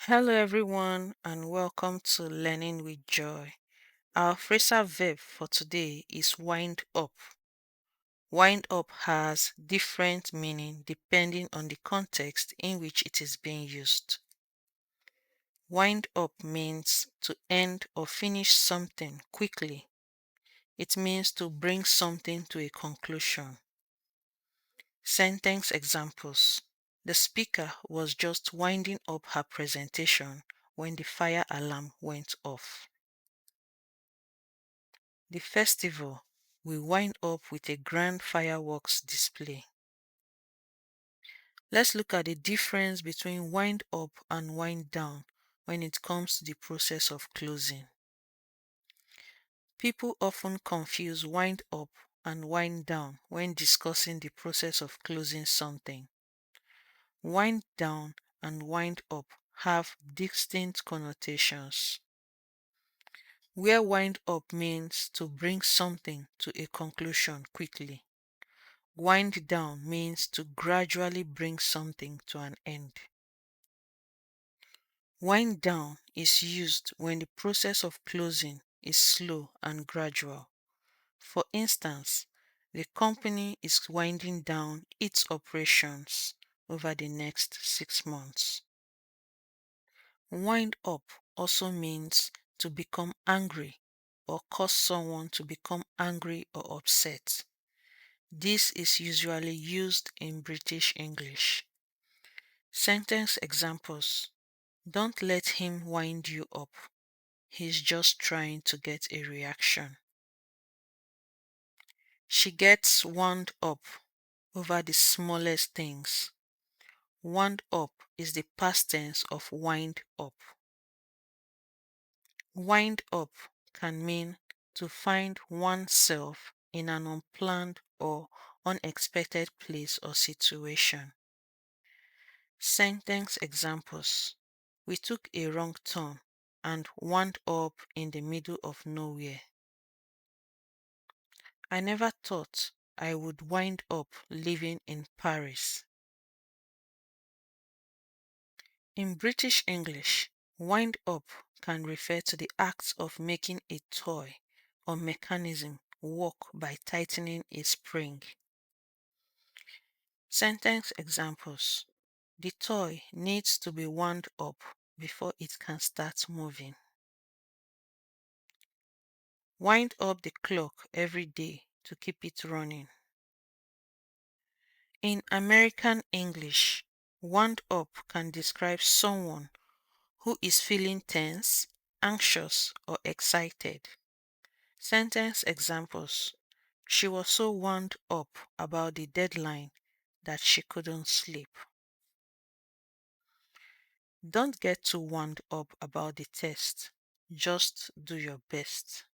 Hello, everyone, and welcome to Learning with Joy. Our phrasal verb for today is wind up. Wind up has different meaning depending on the context in which it is being used. Wind up means to end or finish something quickly. It means to bring something to a conclusion. Sentence examples. The speaker was just winding up her presentation when the fire alarm went off. The festival will wind up with a grand fireworks display. Let's look at the difference between wind up and wind down when it comes to the process of closing. People often confuse wind up and wind down when discussing the process of closing something. Wind down and wind up have distinct connotations. Where wind up means to bring something to a conclusion quickly. Wind down means to gradually bring something to an end. Wind down is used when the process of closing is slow and gradual. For instance, the company is winding down its operations over the next 6 months. Wind up also means to become angry or cause someone to become angry or upset. This is usually used in British English. Sentence examples. Don't let him wind you up. He's just trying to get a reaction. She gets wound up over the smallest things. Wound up is the past tense of wind up. Wind up can mean to find oneself in an unplanned or unexpected place or situation. Sentence examples. We took a wrong turn and wound up in the middle of nowhere. I never thought I would wind up living in Paris. In British English, wind up can refer to the act of making a toy or mechanism work by tightening a spring. Sentence examples. The toy needs to be wound up before it can start moving. Wind up the clock every day to keep it running. In American English, wound up can describe someone who is feeling tense, anxious, or excited. Sentence examples. She was so wound up about the deadline that she couldn't sleep. Don't get too wound up about the test. Just do your best.